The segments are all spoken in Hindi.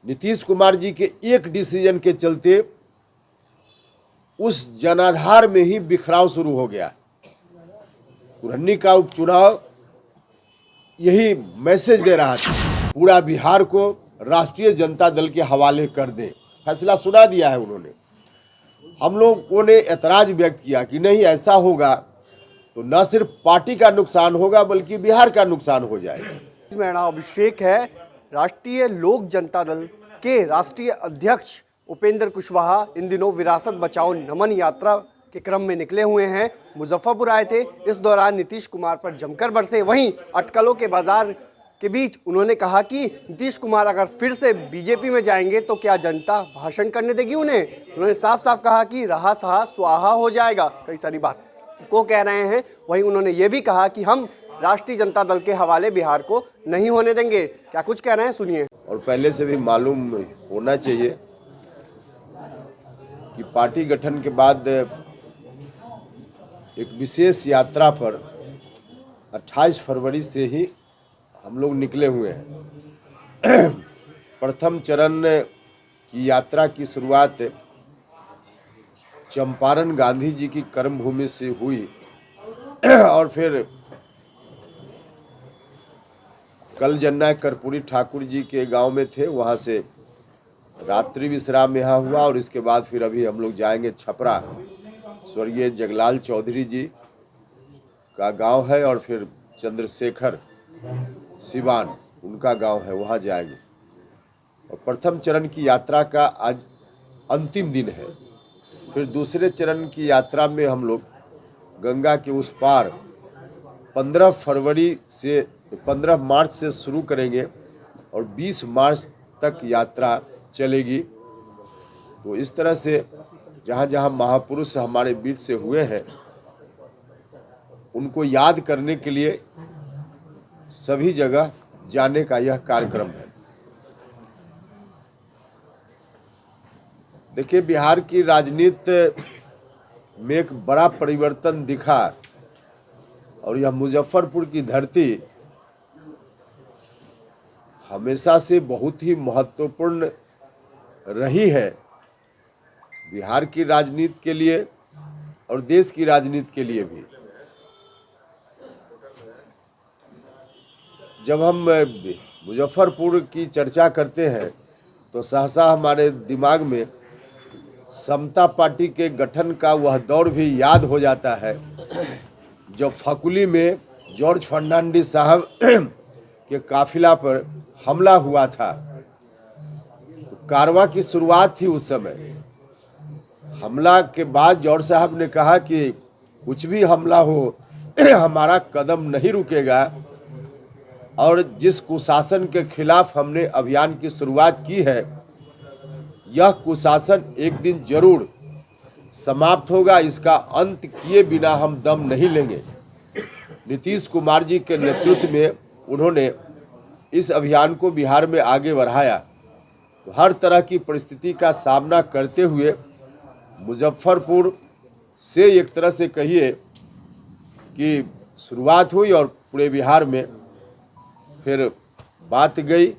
नीतीश कुमार जी के एक डिसीजन के चलते उस जनाधार में ही बिखराव शुरू हो गया। कुरहनी का उपचुनाव यही मैसेज दे रहा था, पूरा बिहार को राष्ट्रीय जनता दल के हवाले कर दे। फैसला सुना दिया है उन्होंने। हम लोगों ने ऐतराज व्यक्त किया कि नहीं, ऐसा होगा तो न सिर्फ पार्टी का नुकसान होगा बल्कि बिहार का नुकसान हो जाएगा। मेरा अभिषेक है, राष्ट्रीय लोक जनता दल के राष्ट्रीय अध्यक्ष उपेंद्र कुशवाहा इन दिनों विरासत बचाओ नमन यात्रा के क्रम में निकले हुए हैं। मुजफ्फरपुर आए थे। इस दौरान नीतीश कुमार पर जमकर बरसे। वहीं अटकलों के बाजार के बीच उन्होंने कहा कि नीतीश कुमार अगर फिर से बीजेपी में जाएंगे तो क्या जनता भाषण करने देगी उन्हें। उन्होंने साफ साफ कहा कि रहा सहा स्वाहा हो जाएगा। कई सारी बात को कह रहे हैं। वहीं उन्होंने ये भी कहा कि हम राष्ट्रीय जनता दल के हवाले बिहार को नहीं होने देंगे। क्या कुछ कह रहे हैं, सुनिए। और पहले से भी मालूम होना चाहिए कि पार्टी गठन के बाद एक विशेष यात्रा पर 28 फरवरी से ही हम लोग निकले हुए हैं। प्रथम चरण की यात्रा की शुरुआत चंपारण गांधी जी की कर्मभूमि से हुई और फिर कल जन्ना कर्पूरी ठाकुर जी के गांव में थे, वहां से रात्रि विश्राम यहाँ हुआ और इसके बाद फिर अभी हम लोग जाएंगे छपरा। स्वर्गीय जगलाल चौधरी जी का गांव है और फिर चंद्रशेखर सिवान उनका गांव है, वहां जाएंगे। और प्रथम चरण की यात्रा का आज अंतिम दिन है। फिर दूसरे चरण की यात्रा में हम लोग गंगा के उस पार 15 मार्च से शुरू करेंगे और 20 मार्च तक यात्रा चलेगी। तो इस तरह से जहाँ जहाँ महापुरुष हमारे बीच से हुए हैं उनको याद करने के लिए सभी जगह जाने का यह कार्यक्रम है। देखिए, बिहार की राजनीति में एक बड़ा परिवर्तन दिखा और यह मुजफ्फरपुर की धरती हमेशा से बहुत ही महत्वपूर्ण रही है बिहार की राजनीति के लिए और देश की राजनीति के लिए भी। जब हम मुजफ्फरपुर की चर्चा करते हैं तो सहसा हमारे दिमाग में समता पार्टी के गठन का वह दौर भी याद हो जाता है जब फकुली में जॉर्ज फर्नांडिस साहब के काफिला पर हमला हुआ था। तो कारवां की शुरुआत थी उस समय। हमला के बाद जॉर्ज साहब ने कहा कि कुछ भी हमला हो हमारा कदम नहीं रुकेगा और जिस कुशासन के खिलाफ हमने अभियान की शुरुआत की है यह कुशासन एक दिन जरूर समाप्त होगा, इसका अंत किए बिना हम दम नहीं लेंगे। नीतीश कुमार जी के नेतृत्व में उन्होंने इस अभियान को बिहार में आगे बढ़ाया। तो हर तरह की परिस्थिति का सामना करते हुए मुजफ्फरपुर से एक तरह से कहिए कि शुरुआत हुई और पूरे बिहार में फिर बात गई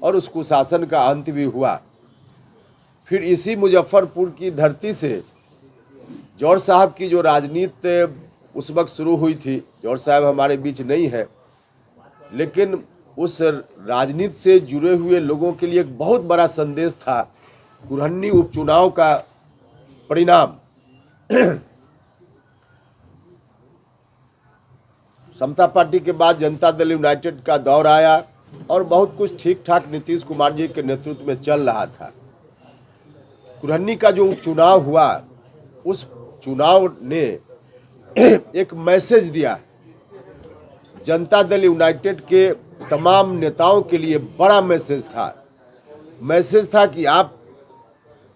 और उस कुशासन का अंत भी हुआ। फिर इसी मुजफ्फरपुर की धरती से जॉर्ज साहब की जो राजनीति उस वक्त शुरू हुई थी, जॉर्ज साहब हमारे बीच नहीं है, लेकिन उस राजनीति से जुड़े हुए लोगों के लिए एक बहुत बड़ा संदेश था कुरहनी उपचुनाव का परिणाम। समता पार्टी के बाद जनता दल यूनाइटेड का दौर आया और बहुत कुछ ठीक ठाक नीतीश कुमार जी के नेतृत्व में चल रहा था। कुरहनी का जो उपचुनाव हुआ उस चुनाव ने एक मैसेज दिया जनता दल यूनाइटेड के तमाम नेताओं के लिए। बड़ा मैसेज था कि आप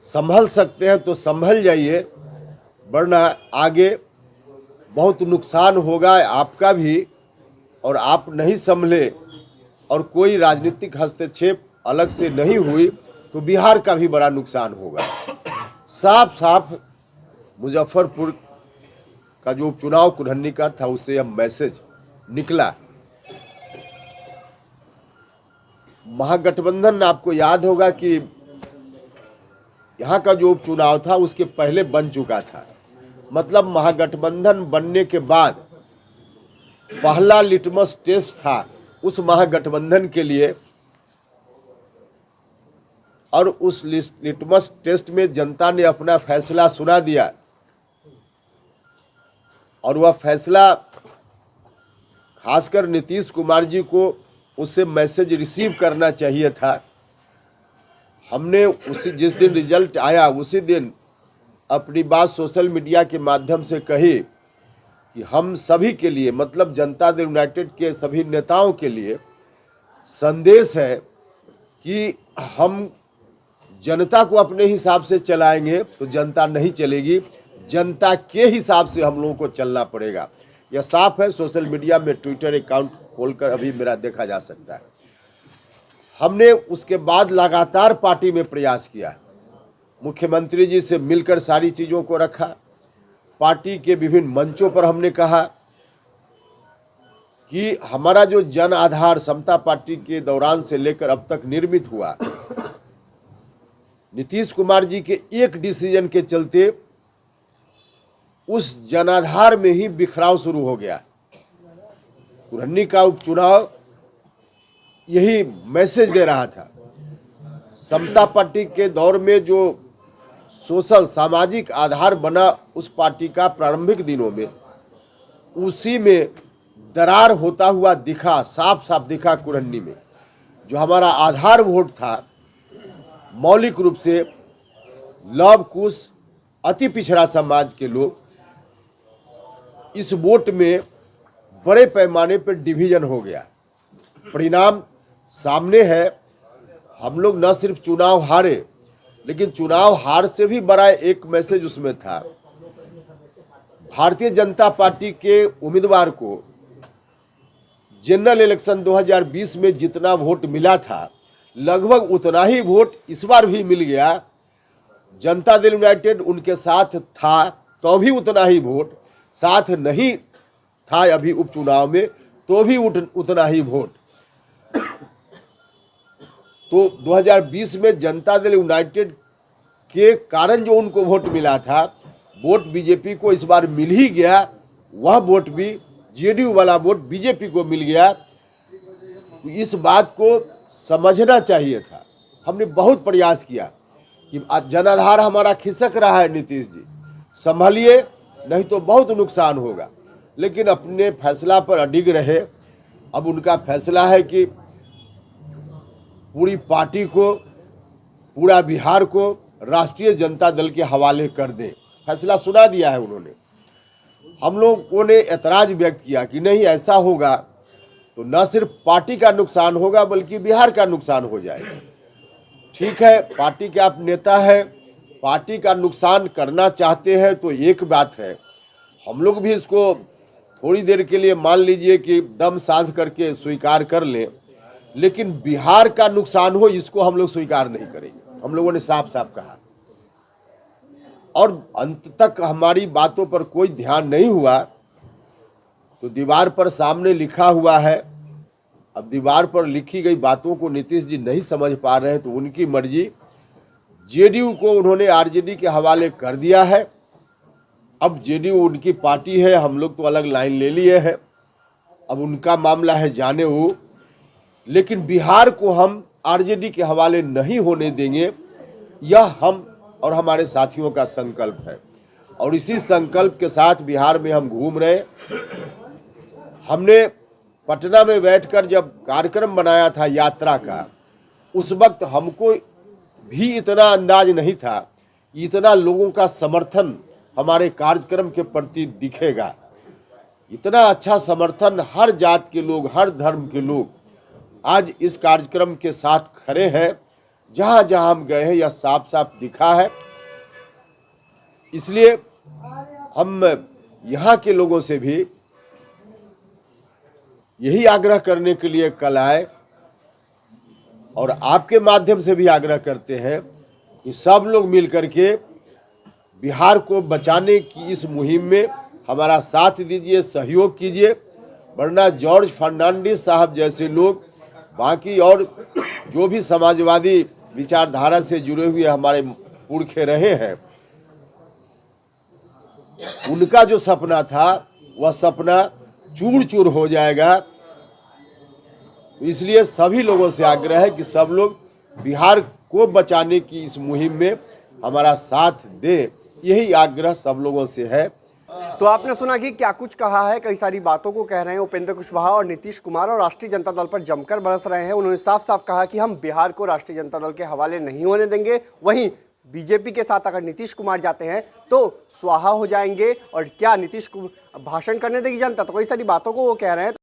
संभल सकते हैं तो संभल जाइए, वरना आगे बहुत नुकसान होगा आपका भी, और आप नहीं संभले और कोई राजनीतिक हस्तक्षेप अलग से नहीं हुई तो बिहार का भी बड़ा नुकसान होगा। साफ साफ मुजफ्फरपुर का जो उपचुनाव कुरहनी का था उससे यह मैसेज निकला। महागठबंधन, आपको याद होगा कि यहाँ का जो उपचुनाव था उसके पहले बन चुका था। मतलब महागठबंधन बनने के बाद पहला लिटमस टेस्ट था उस महागठबंधन के लिए, और उस लिटमस टेस्ट में जनता ने अपना फैसला सुना दिया, और वह फैसला खासकर नीतीश कुमार जी को उससे मैसेज रिसीव करना चाहिए था। हमने जिस दिन रिजल्ट आया उसी दिन अपनी बात सोशल मीडिया के माध्यम से कही कि हम सभी के लिए, मतलब जनता दल यूनाइटेड के सभी नेताओं के लिए संदेश है कि हम जनता को अपने हिसाब से चलाएंगे तो जनता नहीं चलेगी, जनता के हिसाब से हम लोगों को चलना पड़ेगा। यह साफ है, सोशल मीडिया में ट्विटर अकाउंट खोलकर अभी मेरा देखा जा सकता है। हमने उसके बाद लगातार पार्टी में प्रयास किया, मुख्यमंत्री जी से मिलकर सारी चीज़ों को रखा, पार्टी के विभिन्न मंचों पर हमने कहा कि हमारा जो जन आधार समता पार्टी के दौरान से लेकर अब तक निर्मित हुआ, नीतीश कुमार जी के एक डिसीजन के चलते उस जनाधार में ही बिखराव शुरू हो गया। कुरहनी का उपचुनाव यही मैसेज दे रहा था। समता पार्टी के दौर में जो सोशल सामाजिक आधार बना उस पार्टी का प्रारंभिक दिनों में, उसी में दरार होता हुआ दिखा, साफ साफ दिखा। कुरहनी में जो हमारा आधार वोट था, मौलिक रूप से लव कुश अति पिछड़ा समाज के लोग, इस वोट में बड़े पैमाने पर डिवीजन हो गया। परिणाम सामने है। हम लोग न सिर्फ चुनाव हारे, लेकिन चुनाव हार से भी बड़ा एक मैसेज उसमें था। भारतीय जनता पार्टी के उम्मीदवार को जनरल इलेक्शन 2020 में जितना वोट मिला था, लगभग उतना ही वोट इस बार भी मिल गया। जनता दल यूनाइटेड उनके साथ था तो भी उतना ही वोट, साथ नहीं था अभी उपचुनाव में तो भी उतना ही वोट। तो 2020 में जनता दल यूनाइटेड के कारण जो उनको वोट मिला था, वोट बीजेपी को इस बार मिल ही गया। वह वोट भी जेडीयू वाला वोट बीजेपी को मिल गया। इस बात को समझना चाहिए था। हमने बहुत प्रयास किया कि जनाधार हमारा खिसक रहा है, नीतीश जी संभालिए, नहीं तो बहुत नुकसान होगा। लेकिन अपने फैसला पर अडिग रहे। अब उनका फैसला है कि पूरी पार्टी को, पूरा बिहार को राष्ट्रीय जनता दल के हवाले कर दें। फैसला सुना दिया है उन्होंने। हम लोगों ने ऐतराज व्यक्त किया कि नहीं, ऐसा होगा तो न सिर्फ पार्टी का नुकसान होगा बल्कि बिहार का नुकसान हो जाएगा। ठीक है, पार्टी के आप नेता हैं, पार्टी का नुकसान करना चाहते हैं तो एक बात है, हम लोग भी इसको थोड़ी देर के लिए मान लीजिए कि दम साध करके स्वीकार कर लें, लेकिन बिहार का नुकसान हो इसको हम लोग स्वीकार नहीं करेंगे। हम लोगों ने साफ साफ कहा, और अंत तक हमारी बातों पर कोई ध्यान नहीं हुआ तो दीवार पर सामने लिखा हुआ है। अब दीवार पर लिखी गई बातों को नीतीश जी नहीं समझ पा रहे हैं तो उनकी मर्जी। जेडीयू को उन्होंने आरजेडी के हवाले कर दिया है। अब जेडीयू उनकी पार्टी है, हम लोग तो अलग लाइन ले लिए हैं, अब उनका मामला है, जाने वो। लेकिन बिहार को हम आरजेडी के हवाले नहीं होने देंगे, यह हम और हमारे साथियों का संकल्प है। और इसी संकल्प के साथ बिहार में हम घूम रहे। हमने पटना में बैठकर जब कार्यक्रम बनाया था यात्रा का, उस वक्त हमको भी इतना अंदाज नहीं था कि इतना लोगों का समर्थन हमारे कार्यक्रम के प्रति दिखेगा। इतना अच्छा समर्थन, हर जात के लोग, हर धर्म के लोग आज इस कार्यक्रम के साथ खड़े हैं। जहाँ जहाँ हम गए हैं यह साफ साफ दिखा है। इसलिए हम यहाँ के लोगों से भी यही आग्रह करने के लिए कल आए, और आपके माध्यम से भी आग्रह करते हैं कि सब लोग मिलकर के बिहार को बचाने की इस मुहिम में हमारा साथ दीजिए, सहयोग कीजिए। वरना जॉर्ज फर्नांडिस साहब जैसे लोग, बाकी और जो भी समाजवादी विचारधारा से जुड़े हुए हमारे पुरखे रहे हैं, उनका जो सपना था वह सपना चूर चूर हो जाएगा। इसलिए सभी लोगों से आग्रह है कि सब लोग बिहार को बचाने की इस मुहिम में हमारा साथ दें, यही आग्रह सब लोगों से है। तो आपने सुना कि क्या कुछ कहा है, कई सारी बातों को कह रहे हैं उपेंद्र कुशवाहा और नीतीश कुमार, और राष्ट्रीय जनता दल पर जमकर बरस रहे हैं। उन्होंने साफ साफ कहा कि हम बिहार को राष्ट्रीय जनता दल के हवाले नहीं होने देंगे। वहीं बीजेपी के साथ अगर नीतीश कुमार जाते हैं तो स्वाहा हो जाएंगे, और क्या नीतीश कुमार भाषण करने देगी जनता, तो कई सारी बातों को वो कह रहे हैं।